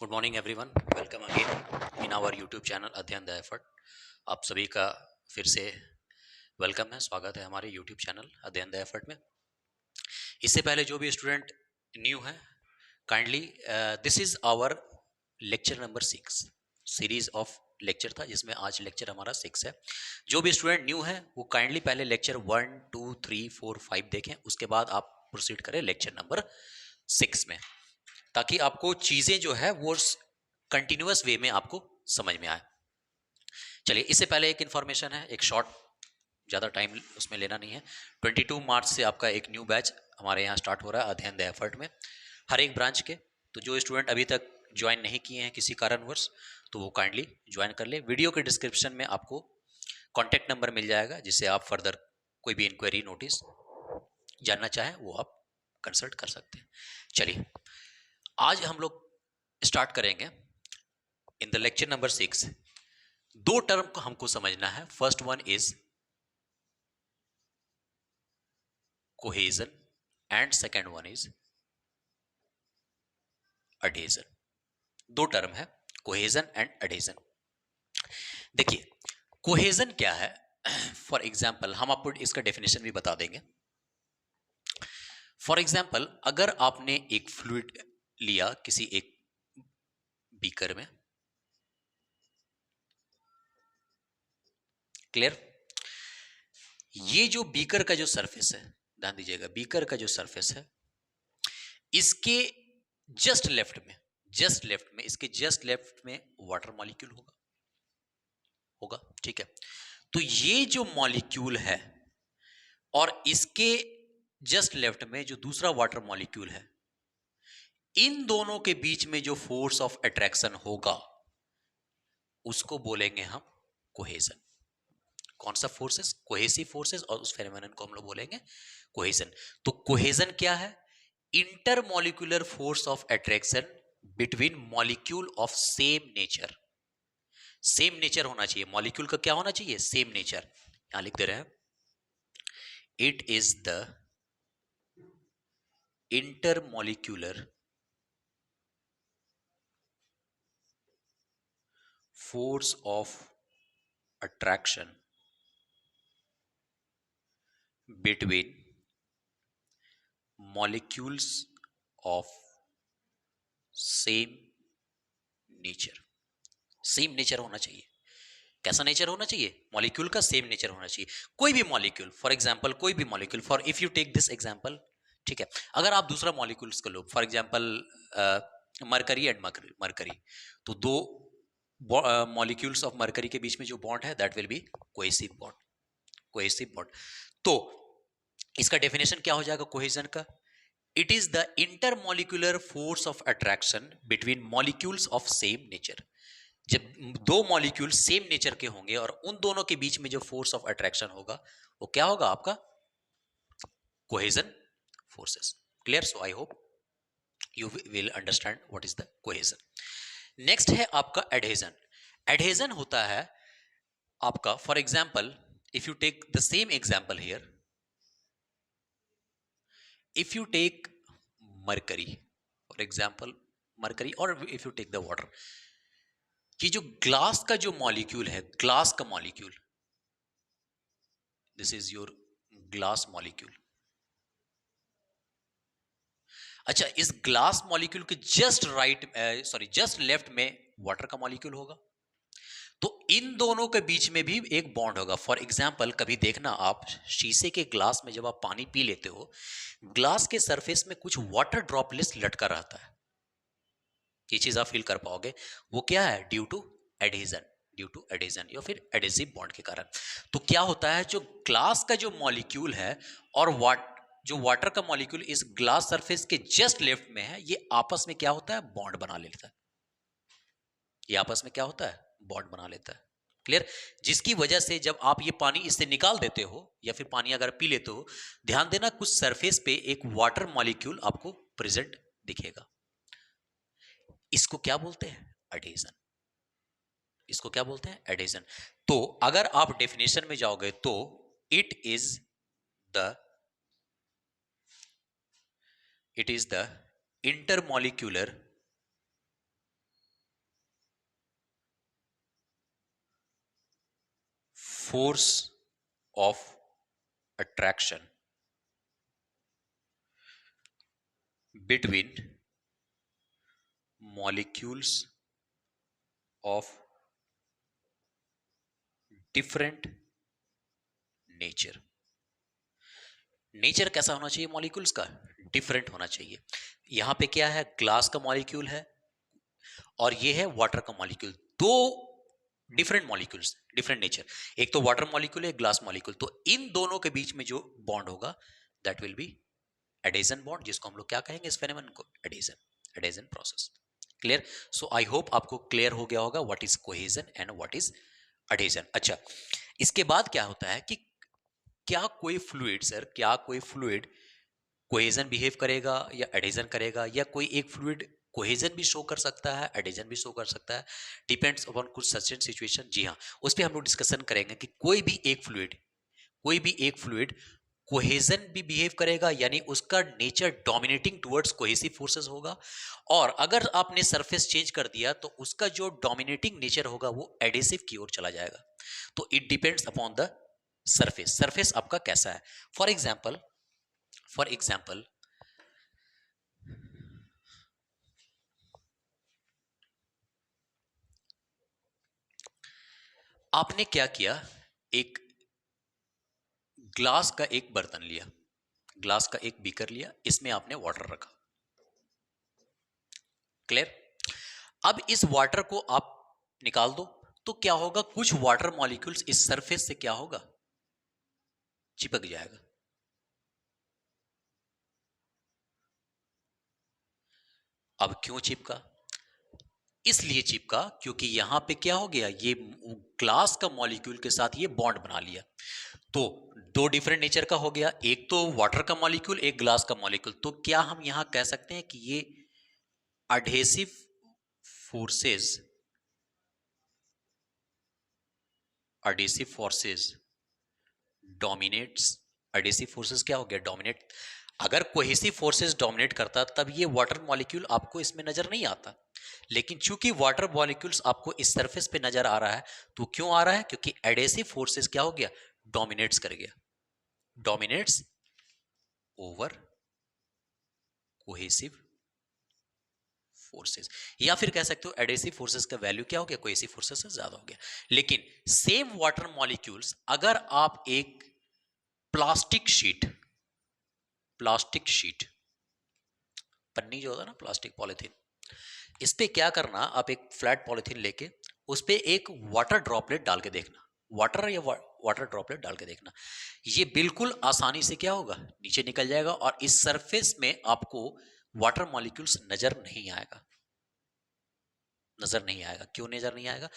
Good morning everyone, welcome again in our YouTube channel Adhyayan the effort. आप सभी का फिर से वेलकम है, स्वागत है हमारे YouTube channel Adhyayan the effort में। इससे पहले जो भी स्टूडेंट न्यू है, kindly this is our lecture number 6 series of lecture था, जिसमें आज लेक्चर हमारा 6 है। जो भी स्टूडेंट न्यू है वो काइंडली पहले लेक्चर 1, 2, 3, 4, 5 देखें, उसके बाद आप प्रोसीड करें लेक्चर नंबर 6 में, ताकि आपको चीजें जो है वो कंटिन्यूअस वे में आपको समझ में आए। चलिए, इससे पहले एक इंफॉर्मेशन है, एक शॉर्ट, ज़्यादा टाइम उसमें लेना नहीं है। 22 मार्च से आपका एक न्यू बैच हमारे यहाँ स्टार्ट हो रहा है अध्ययन द एफर्ट में, हर एक ब्रांच के। तो जो स्टूडेंट अभी तक ज्वाइन नहीं किए हैं किसी कारणवश, तो वो काइंडली ज्वाइन कर ले। वीडियो के डिस्क्रिप्शन में आपको कॉन्टैक्ट नंबर मिल जाएगा, जिससे आप फर्दर कोई भी इंक्वायरी, नोटिस जानना चाहें वो आप कंसल्ट कर सकते हैं। चलिए, आज हम लोग स्टार्ट करेंगे इन द लेक्चर नंबर 6। दो टर्म को हमको समझना है। First one is cohesion and second one is adhesion. दो टर्म है, कोहेजन एंड अडेजन। देखिए, कोहेजन क्या है, फॉर एग्जाम्पल हम आपको इसका डेफिनेशन भी बता देंगे। फॉर एग्जाम्पल, अगर आपने एक फ्लूइड लिया किसी एक बीकर में, क्लियर? ये जो बीकर का जो सरफेस है, ध्यान दीजिएगा, बीकर का जो सरफेस है, इसके जस्ट लेफ्ट में, इसके जस्ट लेफ्ट में वाटर मॉलिक्यूल होगा, ठीक है। तो ये जो मॉलिक्यूल है और इसके जस्ट लेफ्ट में जो दूसरा वाटर मॉलिक्यूल है, इन दोनों के बीच में जो फोर्स ऑफ अट्रैक्शन होगा उसको बोलेंगे हम कोहेजन। कौन सा फोर्सेस? कोहेसिव फोर्सेस, और उस फेनोमेनन को हम लोग बोलेंगे कोहेजन। तो कोहेजन क्या है? Intermolecular force of attraction between molecule of same nature. Same nature होना चाहिए, मॉलिक्यूल का क्या होना चाहिए? Same nature. यहां लिख दे रहे हैं, it is the intermolecular force of attraction between molecules of same nature. Same nature होना चाहिए। कैसा नेचर होना चाहिए? मॉलिक्यूल का सेम नेचर होना चाहिए। कोई भी मॉलिक्यूल, फॉर एग्जांपल कोई भी molecule, for if you take this example, ठीक है, अगर आप दूसरा मॉलिक्यूल्स को लो, for example mercury and mercury, तो दो मॉलिक्यूल्स ऑफ मरकरी के बीच में जो बॉन्ड है that will be cohesive bond. Cohesive bond. तो इसका डेफिनेशन क्या हो जाएगा कोहेजन का? It is the intermolecular force of attraction between molecules of same nature. जब दो मॉलिक्यूल सेम नेचर के होंगे और उन दोनों के बीच में जो फोर्स ऑफ अट्रैक्शन होगा वो क्या होगा? आपका cohesion forces. Clear? So I hope you will understand what is the cohesion. Next है आपका एडहेजन। एडहेजन होता है आपका, for example, if you take the same example here, if you take mercury, for example mercury, और if you take the water, कि जो glass का जो मॉलिक्यूल है, ग्लास का molecule, this is your glass molecule. अच्छा, इस ग्लास मॉलिक्यूल के जस्ट जस्ट लेफ्ट में वाटर का मॉलिक्यूल होगा। तो इन दोनों के बीच में भी एक बॉन्ड होगा। फॉर एग्जाम्पल, कभी देखना आप शीशे के ग्लास में जब आप पानी पी लेते हो, ग्लास के सरफेस में कुछ वाटर ड्रॉपलेट्स लटका रहता है। ये चीज आप फील कर पाओगे। वो क्या है? Due to adhesion, due to adhesion या फिर एडेसिव बॉन्ड के कारण। तो क्या होता है, जो ग्लास का जो मॉलिक्यूल है और जो वाटर का मॉलिक्यूल इस ग्लास सरफेस के जस्ट लेफ्ट में है, ये आपस में क्या होता है? बॉन्ड बना लेता है। ये आपस में क्या होता है? बॉन्ड बना लेता है। क्लियर? जिसकी वजह से जब आप ये पानी इससे निकाल देते हो या फिर पानी अगर पी लेते हो, ध्यान देना कुछ सरफेस पे एक वाटर मॉलिक्यूल आपको प्रेजेंट दिखेगा। इसको क्या बोलते हैं? एडहेजन। इसको क्या बोलते हैं? एडहेजन। तो अगर आप डेफिनेशन में जाओगे तो it the is the intermolecular force of attraction between molecules of different nature. Nature कैसा होना चाहिए मॉलिक्यूल्स का? डिफरेंट होना चाहिए। यहां पे क्या है, ग्लास का मॉलिक्यूल है और ये है वाटर का मॉलिक्यूल। दो डिफरेंट मॉलिक्यूल्स, डिफरेंट नेचर। एक तो वाटर मॉलिक्यूल है, ग्लास मॉलिक्यूल। तो इन दोनों के बीच में जो बॉन्ड होगा that will be adhesion bond, जिसको हम लोग क्या कहेंगे इस फेनोमेनन को? Adhesion, adhesion process. Clear? So I hope आपको क्लियर हो गया होगा what is cohesion and what is adhesion. अच्छा, इसके बाद क्या होता है कि क्या कोई फ्लूइड, सर क्या कोई फ्लूइड कोहेजन बिहेव करेगा या एडेजन करेगा, या कोई एक फ्लूइड कोहेजन भी शो कर सकता है, एडेजन भी शो कर सकता है? डिपेंड्स अपॉन कुछ सर्टेन सिचुएशन। जी हाँ, उस पर हम लोग डिस्कशन करेंगे कि कोई भी एक फ्लूइड कोहेजन भी बिहेव करेगा, यानी उसका nature dominating towards cohesive forces होगा, और अगर आपने सरफेस चेंज कर दिया तो उसका जो डोमिनेटिंग नेचर होगा वो एडेसिव की ओर चला जाएगा। तो it depends upon the surface, surface आपका कैसा है। फॉर एग्जाम्पल आपने क्या किया, एक ग्लास का एक बर्तन लिया, ग्लास का एक बीकर लिया, इसमें आपने वाटर रखा। क्लियर? अब इस वाटर को आप निकाल दो तो क्या होगा, कुछ वाटर मॉलिक्यूल्स इस सरफेस से क्या होगा, चिपक जाएगा। अब क्यों चिपका? इसलिए चिपका क्योंकि यहां पे क्या हो गया, ये ग्लास का मॉलिक्यूल के साथ ये बॉन्ड बना लिया। तो दो डिफरेंट नेचर का हो गया, एक तो वाटर का मॉलिक्यूल, एक ग्लास का मॉलिक्यूल। तो क्या हम यहां कह सकते हैं कि ये adhesive forces, adhesive forces dominates, adhesive forces क्या हो गया, डोमिनेट। अगर कोहेसिव फोर्सेस डोमिनेट करता तब ये वाटर मॉलिक्यूल आपको इसमें नजर नहीं आता, लेकिन चूंकि वाटर मॉलिक्यूल्स आपको इस सरफेस पे नजर आ रहा है, तो क्यों आ रहा है, क्योंकि एडेसिव फोर्सेस क्या हो गया, डोमिनेट्स कर गया, डोमिनेट्स ओवर कोहेसिव फोर्सेस। या फिर कह सकते हो एडेसिव फोर्सेस का वैल्यू क्या हो गया, कोहेसिव फोर्सेस से ज्यादा हो गया। लेकिन सेम वाटर मॉलिक्यूल्स अगर आप एक प्लास्टिक शीट, पन्नी जो होता है ना, प्लास्टिक पॉलिथीन, इस पे क्या करना, आप एक फ्लैट पॉलिथीन लेके उस पे एक वाटर ड्रॉपलेट डाल के देखना, वाटर ड्रॉपलेट डाल के देखना, ये बिल्कुल आसानी से क्या होगा, नीचे निकल जाएगा और इस सरफेस में आपको वाटर मॉलिक्यूल्स नजर नहीं आएगा, नजर नहीं आएगा। क्यों नजर नहीं आएगा?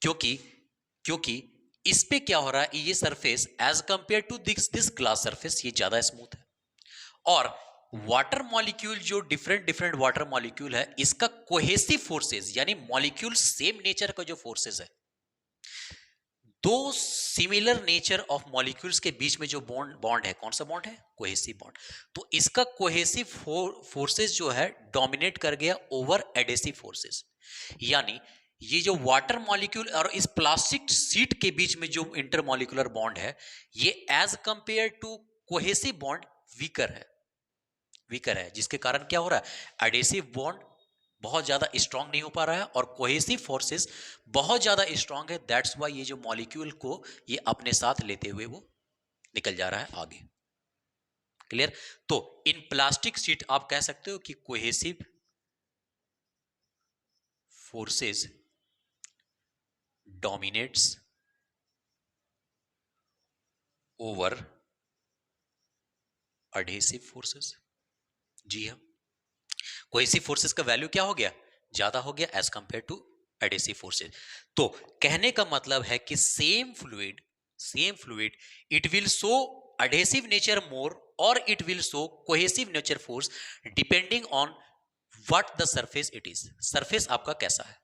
क्योंकि इस पे क्या हो रहा है, ये surface as compare to this glass surface ये ज्यादा स्मूथ है, और वाटर मॉलिक्यूल जो डिफरेंट वाटर मॉलिक्यूल है, इसका कोहेसिव फोर्सेस यानी मॉलिक्यूल सेम नेचर का जो फोर्सेस है, दो सिमिलर नेचर ऑफ मॉलिक्यूल्स के बीच में जो बॉन्ड है, कौन सा बॉन्ड है, कोहेसिव बॉन्ड। तो इसका कोहेसिव फोर्सेस जो है डोमिनेट कर गया ओवर एडेसिव फोर्सेस, यानी ये जो वाटर मॉलिक्यूल और इस प्लास्टिक शीट के बीच में जो इंटरमॉलिक्यूलर बॉन्ड है, ये as compare to cohesive bond weaker है, जिसके कारण क्या हो रहा है, एडेसिव बॉन्ड बहुत ज्यादा स्ट्रांग नहीं हो पा रहा है और कोहेसिव फोर्सेस बहुत ज्यादा स्ट्रांग है। दैट्स वाई ये जो मॉलिक्यूल को ये अपने साथ लेते हुए वो निकल जा रहा है आगे। क्लियर? तो इन प्लास्टिक शीट आप कह सकते हो कि cohesive forces dominates over adhesive forces. जी हाँ, कोहेसिव फोर्सेस का वैल्यू क्या हो गया, ज्यादा हो गया as compare to adhesive forces. तो कहने का मतलब है कि same fluid it will show adhesive nature more और it will show cohesive nature force depending on what the surface it is, surface आपका कैसा है।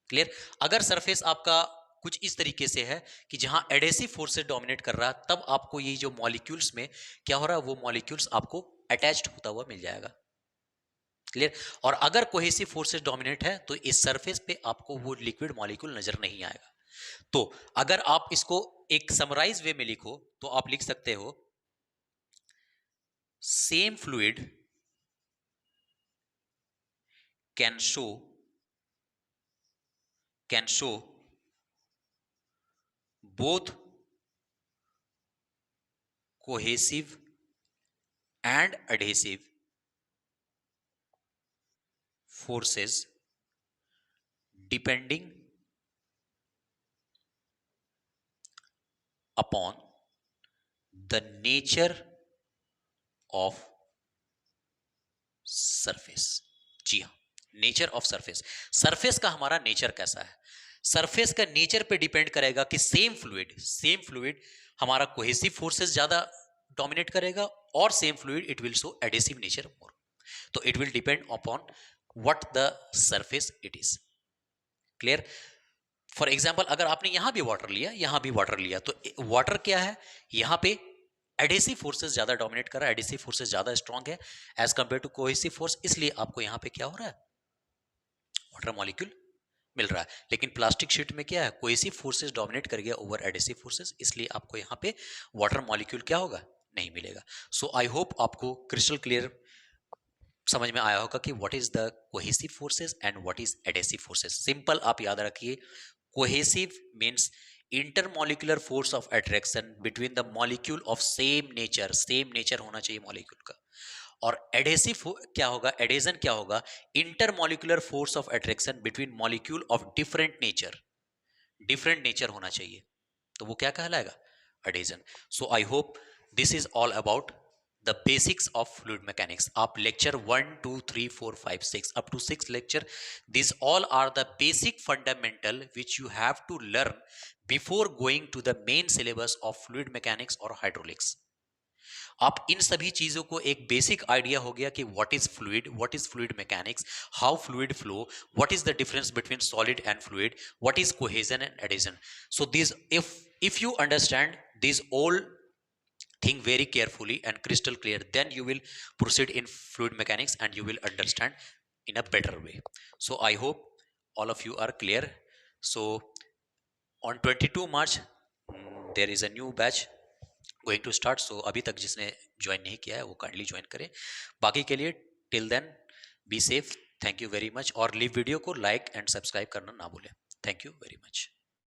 क्लियर? अगर सरफेस आपका कुछ इस तरीके से है कि जहां एडेसिव फोर्सेस डोमिनेट कर रहा है, तब आपको ये जो मॉलिक्यूल्स में क्या हो रहा है, वो मॉलिक्यूल्स आपको अटैच्ड होता हुआ मिल जाएगा। क्लियर? और अगर कोहेसिव फोर्सेस डोमिनेट है तो इस सरफेस पे आपको वो लिक्विड मॉलिक्यूल नजर नहीं आएगा। तो अगर आप इसको एक समराइज वे में लिखो तो आप लिख सकते हो same fluid can show both cohesive and adhesive forces depending upon the nature of surface. जी हाँ, नेचर ऑफ सरफेस। सरफेस का हमारा नेचर कैसा है, सरफेस का नेचर पे डिपेंड करेगा कि सेम फ्लूइड हमारा कोहेसिव फोर्सेस ज्यादा डोमिनेट करेगा और same fluid it will show adhesive nature more. तो it will depend upon what the surface it is. Clear? For example अगर आपने यहां भी वाटर लिया, यहां भी वाटर लिया, तो वाटर क्या है, यहां पे एडेसिव फोर्सेस ज्यादा डोमिनेट कर रहा है, एडेसिव फोर्सेस ज्यादा स्ट्रांग है as compare to cohesive force, इसलिए आपको यहां पे क्या हो रहा है, वाटर मॉलिक्यूल मिल रहा है। लेकिन प्लास्टिक शीट में क्या है, कोहेसिव फोर्सेस डोमिनेट कर गया ओवर एडेसिव फोर्सेस, इसलिए आपको यहां पे वाटर मॉलिक्यूल क्या होगा, नहीं मिलेगा। सो आई होप आपको क्रिस्टल क्लियर समझ में आया होगा कि what is the cohesive forces and what is adhesive forces. Simple आप याद रखिए, cohesive means intermolecular force of attraction between the molecule of same nature होना चाहिए मॉलिक्यूल का। और एडेसिव क्या होगा, एडेजन क्या होगा, intermolecular force of attraction between molecule of different nature होना चाहिए, तो वो क्या कहलाएगा, adhesion. So I hope this is all about the basics of fluid mechanics. Up lecture 1 2 3 4 5 6 up to 6 lecture, these all are the basic fundamental which you have to learn before going to the main syllabus of fluid mechanics or hydraulics. आप इन सभी चीजों को एक basic idea हो गया कि what is fluid mechanics, how fluid flow, what is the difference between solid and fluid, what is cohesion and adhesion. So this if you understand these all think very carefully and crystal clear, then you will proceed in fluid mechanics and you will understand in a better way. So I hope all of you are clear. So on 22 March there is a new batch going to start. So अभी तक जिसने join नहीं किया है वो kindly join करें। बाकी के लिए till then be safe, thank you very much. और लीव वीडियो को लाइक एंड सब्सक्राइब करना ना भूलें। Thank you very much.